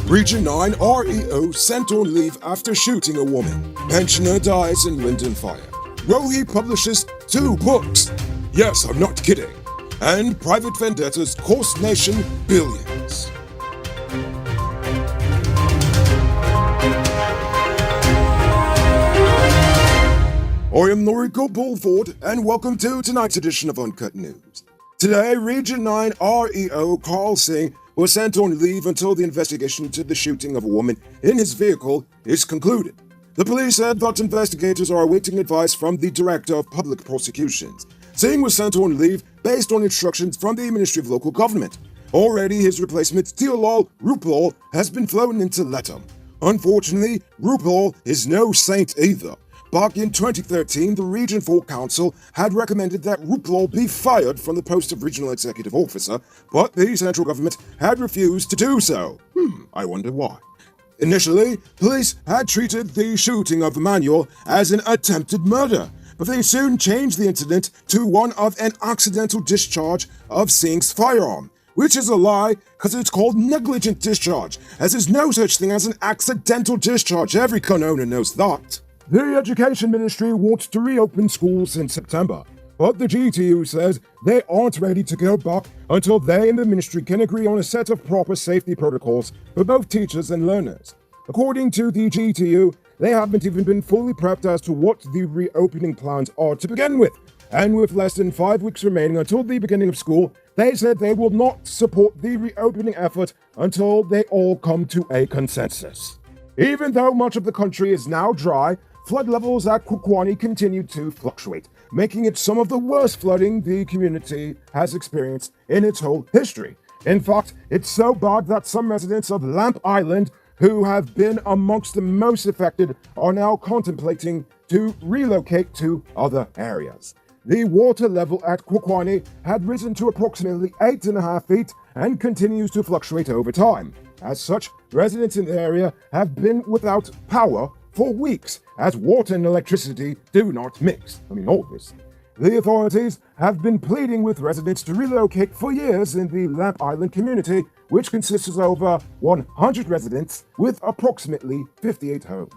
Region 9 REO sent on leave after shooting a woman. Pensioner dies in Linden fire. Rohi publishes 2 books. Yes, I'm not kidding. And private vendettas cost nation billions. I am Noriko Bulford, and welcome to tonight's edition of Uncut News. Today, Region 9 REO Carl Singh was sent on leave until the investigation into the shooting of a woman in his vehicle is concluded. The police said that investigators are awaiting advice from the Director of Public Prosecutions. Singh was sent on leave based on instructions from the Ministry of Local Government. Already, his replacement, Teolal Rupal, has been flown into Letum. Unfortunately, Rupal is no saint either. Back in 2013, the Region 4 Council had recommended that Rupal be fired from the post of Regional Executive Officer, but the central government had refused to do so. I wonder why. Initially, police had treated the shooting of Emmanuel as an attempted murder, but they soon changed the incident to one of an accidental discharge of Singh's firearm, which is a lie because it's called negligent discharge, as there's no such thing as an accidental discharge. Every gun owner knows that. The Education Ministry wants to reopen schools in September, but the GTU says they aren't ready to go back until they and the ministry can agree on a set of proper safety protocols for both teachers and learners. According to the GTU, they haven't even been fully prepped as to what the reopening plans are to begin with, and with less than 5 weeks remaining until the beginning of school, they said they will not support the reopening effort until they all come to a consensus. Even though much of the country is now dry, flood levels at Kukwani continue to fluctuate, making it some of the worst flooding the community has experienced in its whole history. In fact, it's so bad that some residents of Lamp Island, who have been amongst the most affected, are now contemplating to relocate to other areas. The water level at Kukwani had risen to approximately 8.5 feet and continues to fluctuate over time. As such, residents in the area have been without power for weeks, as water and electricity do not mix. Obviously. The authorities have been pleading with residents to relocate for years in the Lamp Island community, which consists of over 100 residents with approximately 58 homes.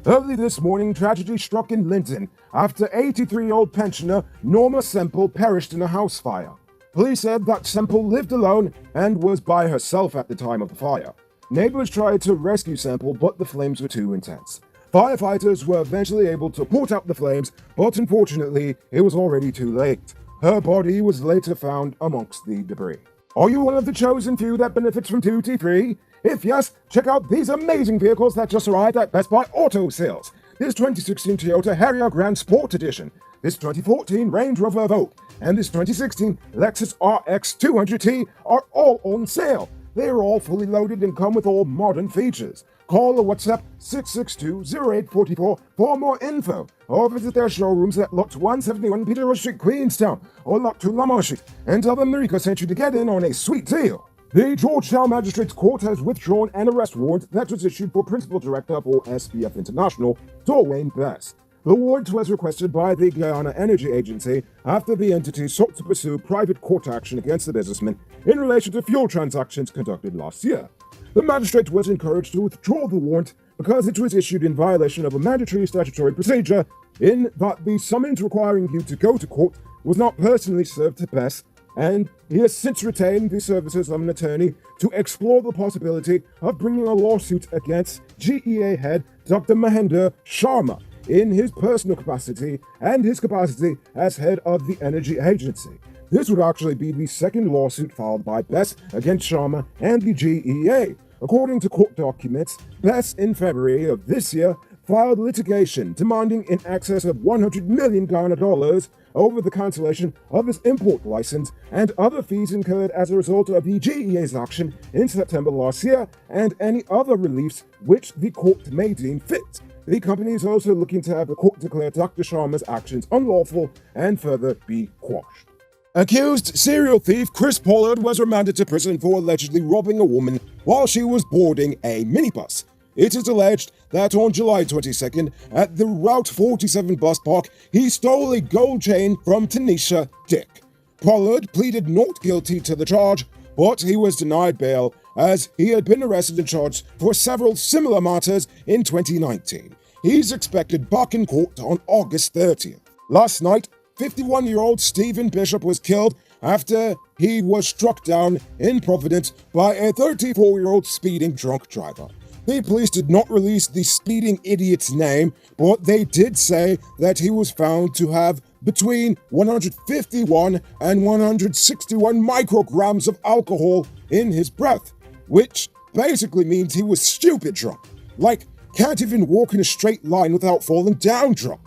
Early this morning, tragedy struck in Linton after 83-year-old pensioner Norma Semple perished in a house fire. Police said that Semple lived alone and was by herself at the time of the fire. Neighbors tried to rescue Semple, but the flames were too intense. Firefighters were eventually able to put out the flames, but unfortunately, it was already too late. Her body was later found amongst the debris. Are you one of the chosen few that benefits from duty-free? If yes, check out these amazing vehicles that just arrived at Best Buy Auto Sales. This 2016 Toyota Harrier Grand Sport Edition, this 2014 Range Rover Evoque, and this 2016 Lexus RX 200T are all on sale. They are all fully loaded and come with all modern features. Call or WhatsApp 662-0844 for more info, or visit their showrooms at Lot 171 Peterborough Street, Queenstown, or Lot 2 Lamar Street, and tell them Mariko sent you to get in on a sweet deal. The Georgetown Magistrates Court has withdrawn an arrest warrant that was issued for Principal Director for SPF International, Dorwayne Bess. The warrant was requested by the Guyana Energy Agency after the entity sought to pursue private court action against the businessman in relation to fuel transactions conducted last year. The magistrate was encouraged to withdraw the warrant because it was issued in violation of a mandatory statutory procedure in that the summons requiring you to go to court was not personally served to Bess, and he has since retained the services of an attorney to explore the possibility of bringing a lawsuit against GEA head Dr. Mahendra Sharma in his personal capacity and his capacity as head of the energy agency. This would actually be the second lawsuit filed by Bess against Sharma and the GEA. According to court documents, Bess in February of this year filed litigation demanding in excess of 100 million Ghana dollars over the cancellation of his import license and other fees incurred as a result of the GEA's action in September last year and any other reliefs which the court may deem fit. The company is also looking to have the court declare Dr. Sharma's actions unlawful and further be quashed. Accused serial thief Chris Pollard was remanded to prison for allegedly robbing a woman while she was boarding a minibus. It is alleged that on July 22nd, at the Route 47 bus park, he stole a gold chain from Tanisha Dick. Pollard pleaded not guilty to the charge, but he was denied bail as he had been arrested and charged for several similar matters in 2019. He's expected back in court on August 30th. Last night, 51-year-old Stephen Bishop was killed after he was struck down in Providence by a 34-year-old speeding drunk driver. The police did not release the speeding idiot's name, but they did say that he was found to have between 151 and 161 micrograms of alcohol in his breath, which basically means he was stupid drunk. Like, can't even walk in a straight line without falling down drunk.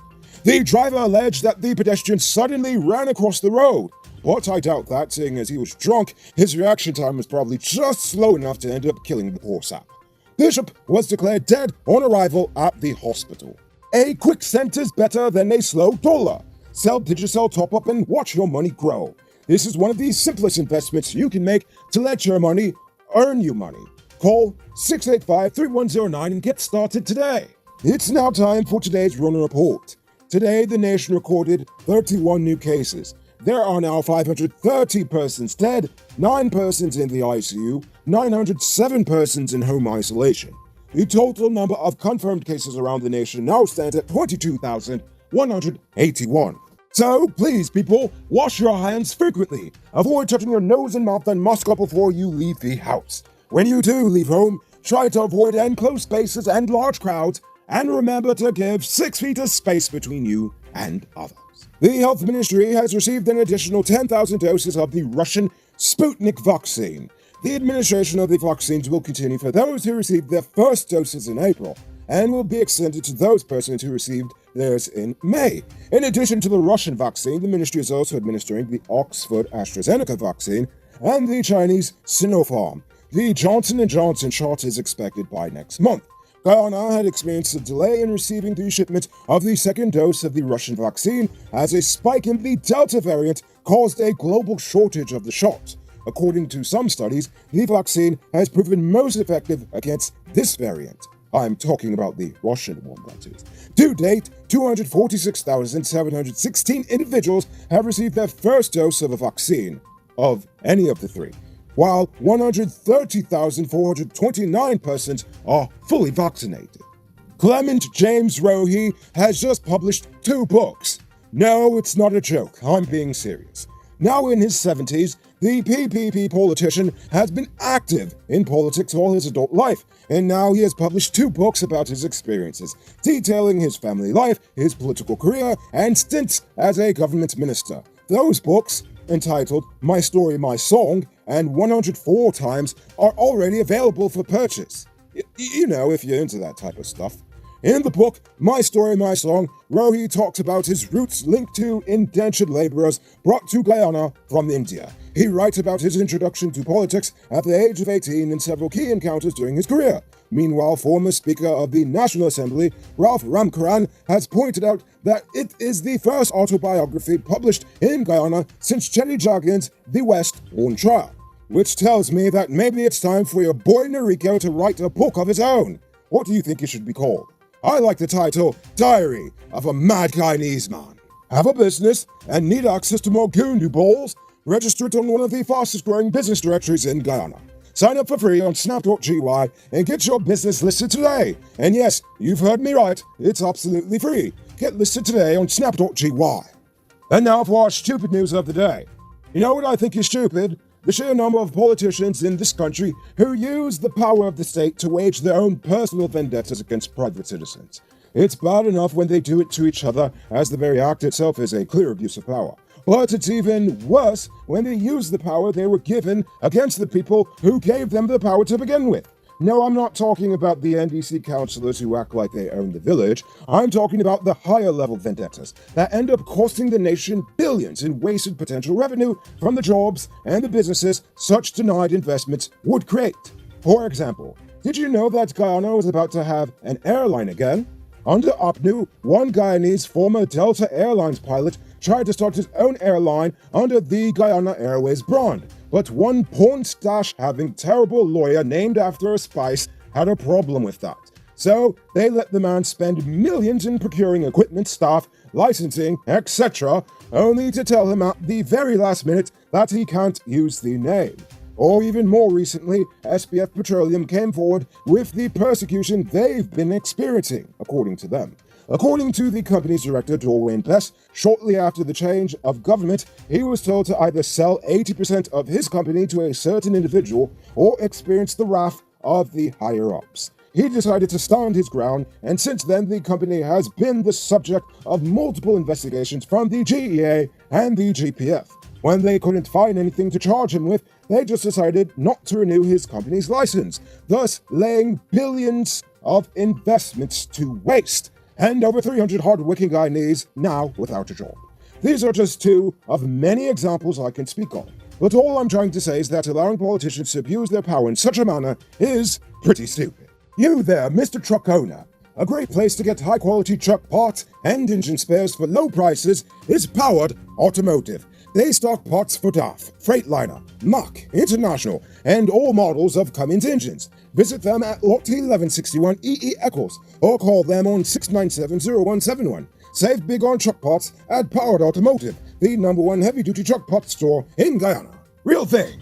The driver alleged that the pedestrian suddenly ran across the road, but I doubt that, seeing as he was drunk, his reaction time was probably just slow enough to end up killing the poor sap. Bishop was declared dead on arrival at the hospital. A quick cent is better than a slow dollar. Sell Digicel top-up and watch your money grow. This is one of the simplest investments you can make to let your money earn you money. Call 685-3109 and get started today. It's now time for today's Runner Report. Today, the nation recorded 31 new cases. There are now 530 persons dead, 9 persons in the ICU, 907 persons in home isolation. The total number of confirmed cases around the nation now stands at 22,181. So, please, people, wash your hands frequently. Avoid touching your nose and mouth and mask up before you leave the house. When you do leave home, try to avoid enclosed spaces and large crowds, and remember to give 6 feet of space between you and others. The Health Ministry has received an additional 10,000 doses of the Russian Sputnik vaccine. The administration of the vaccines will continue for those who received their first doses in April, and will be extended to those persons who received theirs in May. In addition to the Russian vaccine, the ministry is also administering the Oxford AstraZeneca vaccine and the Chinese Sinopharm. The Johnson & Johnson shot is expected by next month. Guyana had experienced a delay in receiving the shipment of the second dose of the Russian vaccine, as a spike in the Delta variant caused a global shortage of the shot. According to some studies, the vaccine has proven most effective against this variant. I'm talking about the Russian one, that is. To date, 246,716 individuals have received their first dose of a vaccine, of any of the three, while 130,429 persons are fully vaccinated. Clement James Rohe has just published 2 books. No, it's not a joke, I'm being serious. Now in his 70s, the PPP politician has been active in politics all his adult life, and now he has published 2 books about his experiences, detailing his family life, his political career, and stints as a government minister. Those books, entitled My Story, My Song, and 104 Times, are already available for purchase. You know, if you're into that type of stuff. In the book, My Story, My Song, Rohe talks about his roots linked to indentured laborers brought to Guyana from India. He writes about his introduction to politics at the age of 18 and several key encounters during his career. Meanwhile, former Speaker of the National Assembly, Ralph Ramkaran, has pointed out that it is the first autobiography published in Guyana since Chetty Jagan's The West on trial, which tells me that maybe it's time for your boy Noriko to write a book of his own. What do you think it should be called? I like the title, Diary of a Mad Guyanese Man. Have a business and need access to more Goondu balls? Register it on one of the fastest growing business directories in Guyana. Sign up for free on snap.gy and get your business listed today. And yes, you've heard me right, it's absolutely free. Get listed today on snap.gy. And now for our stupid news of the day. You know what I think is stupid? The sheer number of politicians in this country who use the power of the state to wage their own personal vendettas against private citizens. It's bad enough when they do it to each other, as the very act itself is a clear abuse of power. But it's even worse when they use the power they were given against the people who gave them the power to begin with. No, I'm not talking about the NDC councillors who act like they own the village. I'm talking about the higher level vendettas that end up costing the nation billions in wasted potential revenue from the jobs and the businesses such denied investments would create. For example, did you know that Guyana was about to have an airline again? Under APNU, one Guyanese former Delta Airlines pilot tried to start his own airline under the Guyana Airways brand. But one porn-stash-having terrible lawyer named after a spice had a problem with that. So they let the man spend millions in procuring equipment, staff, licensing, etc., only to tell him at the very last minute that he can't use the name. Or even more recently, SPF Petroleum came forward with the persecution they've been experiencing, according to them. According to the company's director, Dorwayne Bess, shortly after the change of government, he was told to either sell 80% of his company to a certain individual or experience the wrath of the higher-ups. He decided to stand his ground, and since then the company has been the subject of multiple investigations from the GEA and the GPF. When they couldn't find anything to charge him with, they just decided not to renew his company's license, thus laying billions of investments to waste, and over 300 hard-working Guyanese now without a job. These are just two of many examples I can speak of, but all I'm trying to say is that allowing politicians to abuse their power in such a manner is pretty stupid. You there, Mr. Truck Owner. A great place to get high-quality truck parts and engine spares for low prices is Powered Automotive. They stock parts for DAF, Freightliner, Mach, International, and all models of Cummins engines. Visit them at Lot 1161 EE Eccles or call them on 697-0171. Save big on truck parts at Powered Automotive, the #1 heavy-duty truck parts store in Guyana. Real thing.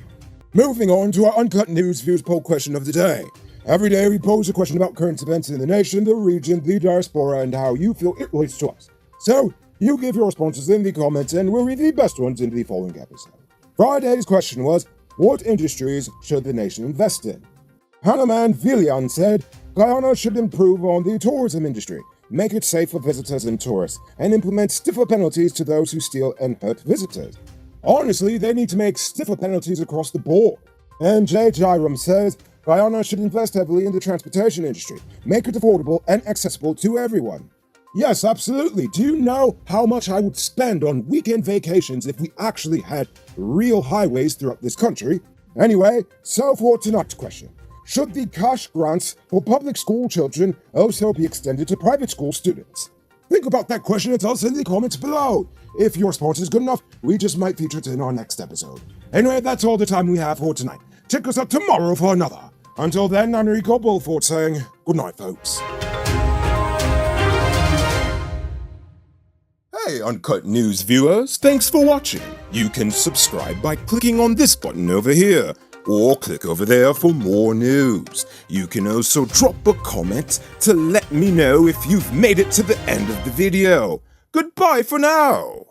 Moving on to our Uncut News Views poll question of the day. Every day we pose a question about current events in the nation, the region, the diaspora, and how you feel it relates to us. So, you give your responses in the comments and we'll read the best ones in the following episode. Friday's question was, what industries should the nation invest in? Hanaman Vilian said, Guyana should improve on the tourism industry, make it safe for visitors and tourists, and implement stiffer penalties to those who steal and hurt visitors. Honestly, they need to make stiffer penalties across the board. And Jay Jairam says, Guyana should invest heavily in the transportation industry, make it affordable and accessible to everyone. Yes, absolutely. Do you know how much I would spend on weekend vacations if we actually had real highways throughout this country? Anyway, so for tonight's question. Should the cash grants for public school children also be extended to private school students? Think about that question and tell us in the comments below. If your response is good enough, we just might feature it in our next episode. Anyway, that's all the time we have for tonight. Check us out tomorrow for another. Until then, I'm Rico Bulford saying good night, folks. Hey, Uncut News viewers, thanks for watching. You can subscribe by clicking on this button over here, or click over there for more news. You can also drop a comment to let me know if you've made it to the end of the video. Goodbye for now.